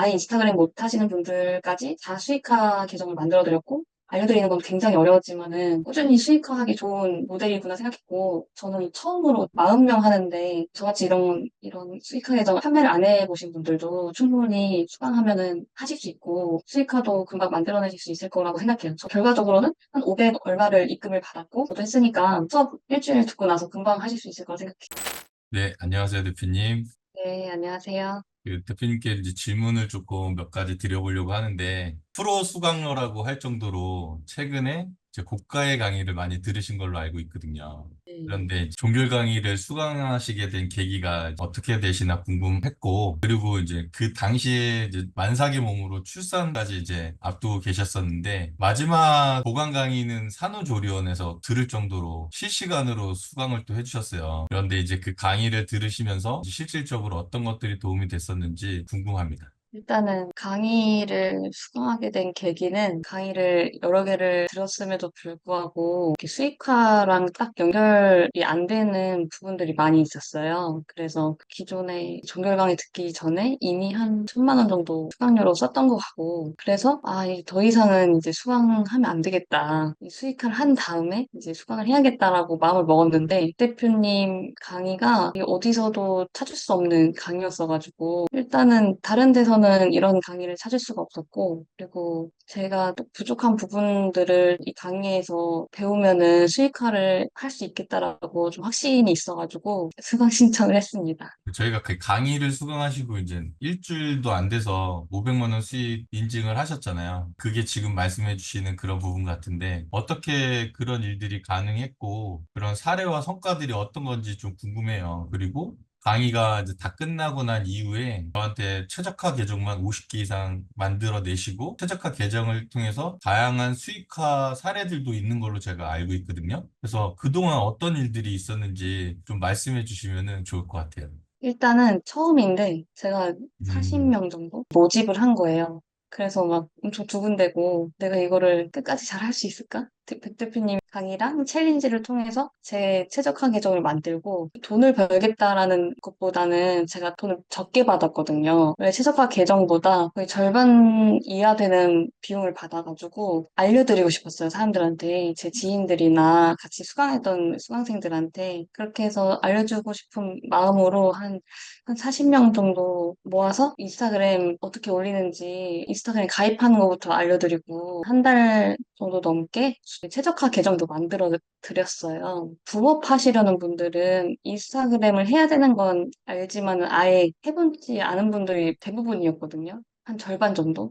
아예 인스타그램 못 하시는 분들까지 다 수익화 계정을 만들어드렸고, 알려드리는 건 굉장히 어려웠지만은 꾸준히 수익화하기 좋은 모델이구나 생각했고, 저는 처음으로 40명 하는데 저같이 이런 수익화 계정 판매를 안 해보신 분들도 충분히 수강하면은 하실 수 있고 수익화도 금방 만들어내실 수 있을 거라고 생각해요. 저 결과적으로는 한 500 얼마를 입금을 받았고 저도 했으니까 수업 일주일 듣고 나서 금방 하실 수 있을 거라 생각해요. 네, 안녕하세요, 대표님. 네, 안녕하세요. 대표님께 이제 질문을 조금 몇 가지 드려보려고 하는데, 프로 수강러라고 할 정도로 최근에 이제 고가의 강의를 많이 들으신 걸로 알고 있거든요. 네. 그런데 종결 강의를 수강하시게 된 계기가 어떻게 되시나 궁금했고, 그리고 이제 그 당시에 이제 만삭의 몸으로 출산까지 이제 앞두고 계셨었는데, 마지막 보강 강의는 산후조리원에서 들을 정도로 실시간으로 수강을 또 해주셨어요. 그런데 이제 그 강의를 들으시면서 실질적으로 어떤 것들이 도움이 됐었는지 궁금합니다. 일단은 강의를 수강하게 된 계기는 강의를 여러 개를 들었음에도 불구하고 이렇게 수익화랑 딱 연결이 안 되는 부분들이 많이 있었어요. 그래서 기존에 정규 강의 듣기 전에 이미 한 1,000만 원 정도 수강료로 썼던 것 같고 그래서 이제 더 이상은 이제 수강하면 안 되겠다. 이 수익화를 한 다음에 이제 수강을 해야겠다라고 마음을 먹었는데 이 대표님 강의가 어디서도 찾을 수 없는 강의였어가지고 일단은 다른 데서는 이런 강의를 찾을 수가 없었고, 그리고 제가 또 부족한 부분들을 이 강의에서 배우면은 수익화를 할 수 있겠다라고 좀 확신이 있어가지고 수강 신청을 했습니다. 저희가 그 강의를 수강하시고 이제 일주일도 안 돼서 500만 원 수익 인증을 하셨잖아요. 그게 지금 말씀해 주시는 그런 부분 같은데 어떻게 그런 일들이 가능했고 그런 사례와 성과들이 어떤 건지 좀 궁금해요. 그리고 강의가 이제 다 끝나고 난 이후에 저한테 최적화 계정만 50개 이상 만들어 내시고 최적화 계정을 통해서 다양한 수익화 사례들도 있는 걸로 제가 알고 있거든요. 그래서 그동안 어떤 일들이 있었는지 좀 말씀해 주시면 좋을 것 같아요. 일단은 처음인데 제가 음, 40명 정도 모집을 한 거예요. 그래서 막 엄청 두근대고 내가 이거를 끝까지 잘 할 수 있을까? 백 대표님 강의랑 챌린지를 통해서 제 최적화 계정을 만들고 돈을 벌겠다라는 것보다는 제가 돈을 적게 받았거든요. 왜 최적화 계정보다 거의 절반 이하 되는 비용을 받아가지고 알려드리고 싶었어요. 사람들한테. 제 지인들이나 같이 수강했던 수강생들한테 그렇게 해서 알려주고 싶은 마음으로 한 40명 정도 모아서 인스타그램 어떻게 올리는지 인스타그램 가입하는 것부터 알려드리고 한 달 정도 넘게 최적화 계정도 만들어 드렸어요. 부업 하시려는 분들은 인스타그램을 해야 되는 건 알지만 아예 해보지 않은 분들이 대부분이었거든요. 한 절반 정도?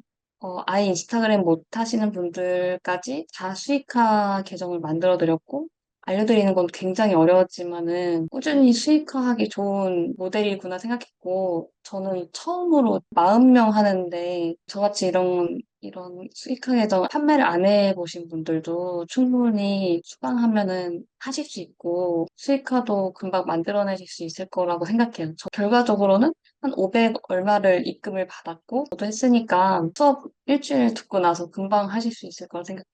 아예 인스타그램 못 하시는 분들까지 다 수익화 계정을 만들어 드렸고 알려드리는 건 굉장히 어려웠지만은 꾸준히 수익화하기 좋은 모델이구나 생각했고 저는 처음으로 40명 하는데 저같이 이런 수익화 계정 판매를 안 해보신 분들도 충분히 수강하면은 하실 수 있고 수익화도 금방 만들어내실 수 있을 거라고 생각해요. 저 결과적으로는 한 500 얼마를 입금을 받았고 저도 했으니까 수업 일주일 듣고 나서 금방 하실 수 있을 거라 생각해요.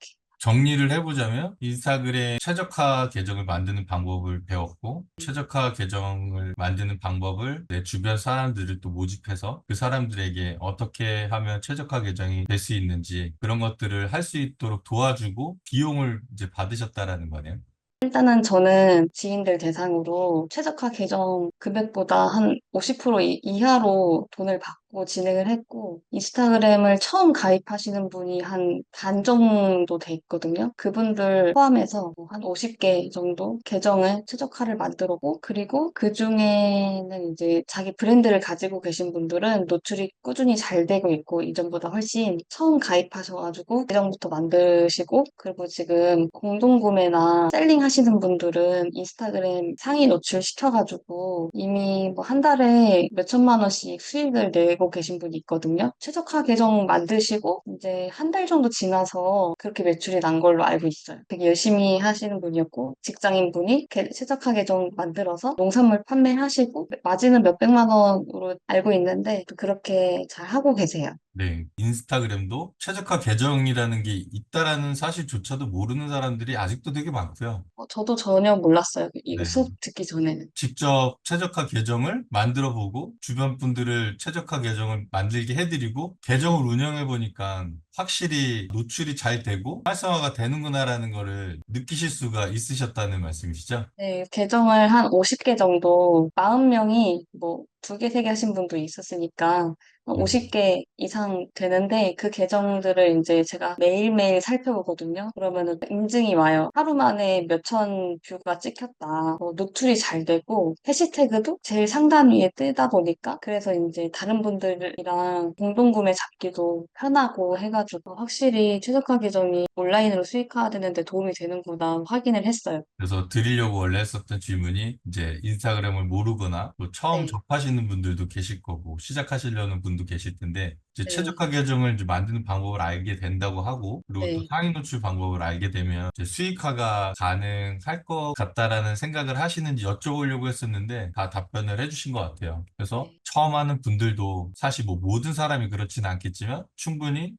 정리를 해보자면 인스타그램 최적화 계정을 만드는 방법을 배웠고 최적화 계정을 만드는 방법을 내 주변 사람들을 또 모집해서 그 사람들에게 어떻게 하면 최적화 계정이 될 수 있는지 그런 것들을 할 수 있도록 도와주고 비용을 이제 받으셨다라는 거네요. 일단은 저는 지인들 대상으로 최저가 계정 금액보다 한 50% 이하로 돈을 받고 진행을 했고, 인스타그램을 처음 가입하시는 분이 한 반 정도 돼 있거든요. 그분들 포함해서 한 50개 정도 계정을 최적화를 만들었고, 그리고 그 중에는 이제 자기 브랜드를 가지고 계신 분들은 노출이 꾸준히 잘 되고 있고, 이전보다 훨씬 처음 가입하셔가지고 계정부터 만드시고, 그리고 지금 공동구매나 셀링 하시는 분들은 인스타그램 상위 노출 시켜가지고 이미 뭐 한 달에 몇 천만 원씩 수익을 내고 계신 분이 있거든요. 최적화 계정 만드시고 이제 한 달 정도 지나서 그렇게 매출이 난 걸로 알고 있어요. 되게 열심히 하시는 분이었고 직장인 분이 최적화 계정 만들어서 농산물 판매하시고 마진은 몇백만 원으로 알고 있는데 또 그렇게 잘 하고 계세요. 네. 인스타그램도 최적화 계정이라는 게 있다라는 사실조차도 모르는 사람들이 아직도 되게 많고요. 저도 전혀 몰랐어요. 이거 네. 수업 듣기 전에는. 직접 최적화 계정을 만들어 보고 주변 분들을 최적화 계정을 만들게 해드리고 계정을 운영해 보니까 확실히 노출이 잘 되고 활성화가 되는구나라는 거를 느끼실 수가 있으셨다는 말씀이시죠? 네, 계정을 한 50개 정도, 40명이 뭐, 2개, 3개 하신 분도 있었으니까, 한 네. 50개 이상 되는데, 그 계정들을 이제 제가 매일매일 살펴보거든요. 그러면은 인증이 와요. 하루 만에 몇천 뷰가 찍혔다. 노출이 잘 되고, 해시태그도 제일 상단 위에 뜨다 보니까, 그래서 이제 다른 분들이랑 공동구매 잡기도 편하고 해가지고, 확실히 최적화 계정이 온라인으로 수익화되는데 도움이 되는구나 확인을 했어요. 그래서 드리려고 원래 했었던 질문이 이제 인스타그램을 모르거나 또 처음 네. 접하시는 분들도 계실 거고 시작하시려는 분도 계실 텐데 이제 네, 최적화 계정을 이제 만드는 방법을 알게 된다고 하고 그리고 또 네, 상위 노출 방법을 알게 되면 이제 수익화가 가능할 것 같다라는 생각을 하시는지 여쭤보려고 했었는데 다 답변을 해주신 것 같아요. 그래서 네, 처음 하는 분들도 사실 뭐 모든 사람이 그렇지는 않겠지만 충분히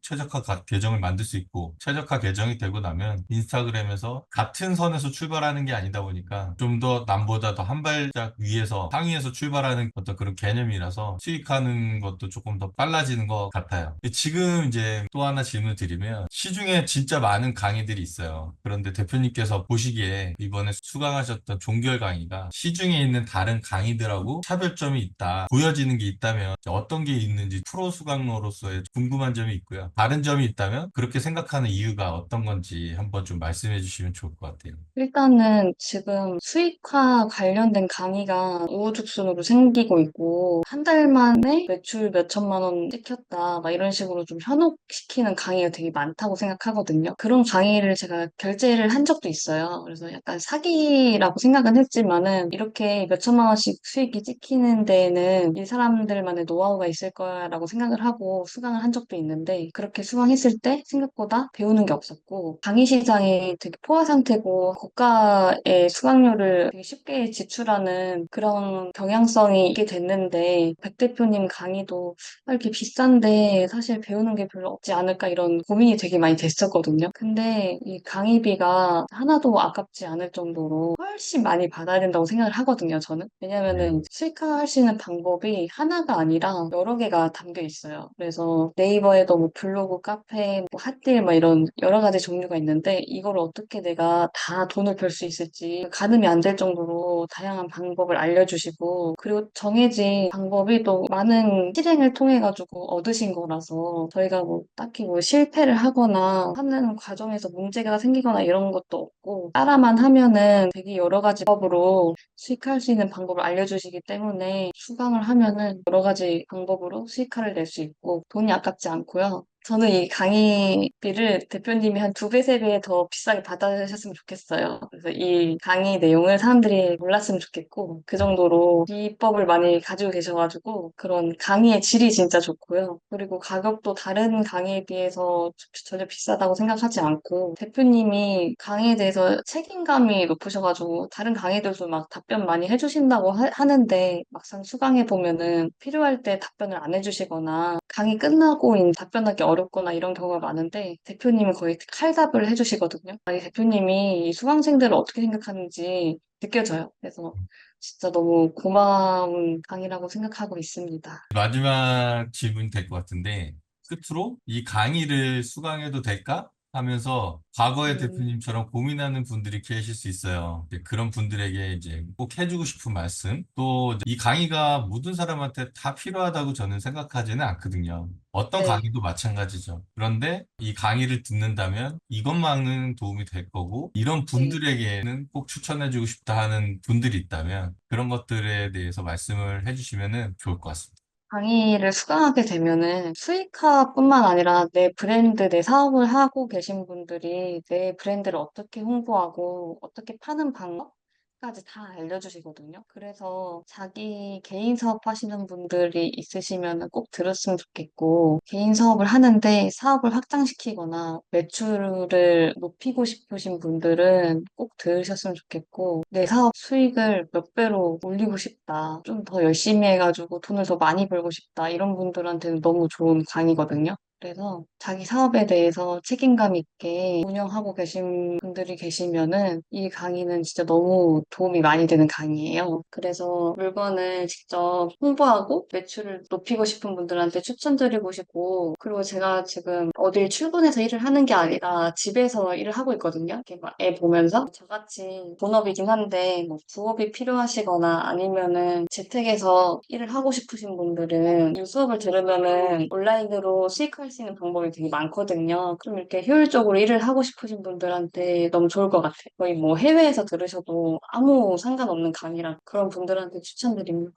계정을 만들 수 있고 최적화 계정이 되고 나면 인스타그램에서 같은 선에서 출발하는 게 아니다 보니까 좀 더 남보다 더 한 발짝 위에서 상위에서 출발하는 어떤 그런 개념이라서 수익하는 것도 조금 더 빨라지는 것 같아요. 지금 이제 또 하나 질문 드리면 시중에 진짜 많은 강의들이 있어요. 그런데 대표님께서 보시기에 이번에 수강하셨던 종결 강의가 시중에 있는 다른 강의들하고 차별점이 있다, 보여지는 게 있다면 어떤 게 있는지 프로 수강로로서의 궁금한 점이 있고요. 다른 점이 있다면 그렇게 생각하는 이유가 어떤 건지 한번 좀 말씀해 주시면 좋을 것 같아요. 일단은 지금 수익화 관련된 강의가 우후죽순으로 생기고 있고, 한 달 만에 매출 몇 천만 원 찍혔다, 막 이런 식으로 좀 현혹시키는 강의가 되게 많다고 생각하거든요. 그런 강의를 제가 결제를 한 적도 있어요. 그래서 약간 사기라고 생각은 했지만은, 이렇게 몇 천만 원씩 수익이 찍히는 데에는 이 사람들만의 노하우가 있을 거라고 생각을 하고 수강을 한 적도 있는데, 그렇게 수강했을 때 생각보다 배우는 게 없었고, 강의 시장이 되게 포화 상태고, 고가의 수강료를 되게 쉽게 지출하는 그런 경향성이 있게 됐는데, 백 대표님 강의도 이렇게 비싼데 사실 배우는 게 별로 없지 않을까 이런 고민이 되게 많이 됐었거든요. 근데 이 강의비가 하나도 아깝지 않을 정도로 훨씬 많이 받아야 된다고 생각을 하거든요, 저는. 네. 왜냐면은 수익화할 수 있는 방법이 하나가 아니라 여러 개가 담겨 있어요. 그래서 네이버에도 뭐 블로그, 카페, 뭐 핫딜 막 이런 여러 가지 종류가 있는데 이걸 어떻게 내가 다 돈을 벌 수 있을지 가늠이 안 될 정도로 다양한 방법을 알려주시고 그리고 정해진 방법이 또 많은 실행을 통해 가지고 얻으신 거라서 저희가 뭐 딱히 뭐 실패를 하거나 하는 과정에서 문제가 생기거나 이런 것도 없고 따라만 하면은 되게 여러 가지 방법으로 수익할 수 있는 방법을 알려주시기 때문에 수강을 하면은 여러 가지 방법으로 수익화를 낼 수 있고 돈이 아깝지 않고요. 저는 이 강의비를 대표님이 한 2배, 3배 더 비싸게 받아주셨으면 좋겠어요. 그래서 이 강의 내용을 사람들이 몰랐으면 좋겠고, 그 정도로 비법을 많이 가지고 계셔가지고, 그런 강의의 질이 진짜 좋고요. 그리고 가격도 다른 강의에 비해서 전혀 비싸다고 생각하지 않고, 대표님이 강의에 대해서 책임감이 높으셔가지고, 다른 강의들도 막 답변 많이 해주신다고 하는데, 막상 수강해보면은 필요할 때 답변을 안 해주시거나, 강의 끝나고 답변하기 어렵거나 이런 경우가 많은데 대표님은 거의 칼답을 해주시거든요. 이 대표님이 이 수강생들을 어떻게 생각하는지 느껴져요. 그래서 진짜 너무 고마운 강의라고 생각하고 있습니다. 마지막 질문 될 것 같은데, 끝으로 이 강의를 수강해도 될까? 하면서 과거의 음, 대표님처럼 고민하는 분들이 계실 수 있어요. 이제 그런 분들에게 이제 꼭 해주고 싶은 말씀. 또 이 강의가 모든 사람한테 다 필요하다고 저는 생각하지는 않거든요. 어떤 네, 강의도 마찬가지죠. 그런데 이 강의를 듣는다면 이것만은 도움이 될 거고, 이런 네. 분들에게는 꼭 추천해주고 싶다 하는 분들이 있다면 그런 것들에 대해서 말씀을 해주시면 좋을 것 같습니다. 강의를 수강하게 되면은 수익화뿐만 아니라 내 브랜드, 내 사업을 하고 계신 분들이 내 브랜드를 어떻게 홍보하고 어떻게 파는 방법? 까지 다 알려주시거든요. 그래서 자기 개인 사업 하시는 분들이 있으시면 꼭 들었으면 좋겠고, 개인 사업을 하는데 사업을 확장시키거나 매출을 높이고 싶으신 분들은 꼭 들으셨으면 좋겠고, 내 사업 수익을 몇 배로 올리고 싶다, 좀 더 열심히 해가지고 돈을 더 많이 벌고 싶다, 이런 분들한테는 너무 좋은 강의거든요. 그래서 자기 사업에 대해서 책임감 있게 운영하고 계신 분들이 계시면은 이 강의는 진짜 너무 도움이 많이 되는 강의예요. 그래서 물건을 직접 홍보하고 매출을 높이고 싶은 분들한테 추천드리고 싶고, 그리고 제가 지금 어딜 출근해서 일을 하는 게 아니라 집에서 일을 하고 있거든요. 이렇게 막 애 보면서. 저같이 본업이긴 한데 뭐 부업이 필요하시거나 아니면은 재택에서 일을 하고 싶으신 분들은 이 수업을 들으면은 온라인으로 수익할 수 있는 방법이 되게 많거든요. 좀 이렇게 효율적으로 일을 하고 싶으신 분들한테 너무 좋을 것 같아요. 거의 뭐 해외에서 들으셔도 아무 상관없는 강의라 그런 분들한테 추천드립니다.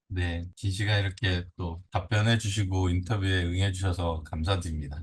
네, 진 씨가 이렇게 또 답변해 주시고 인터뷰에 응해 주셔서 감사드립니다.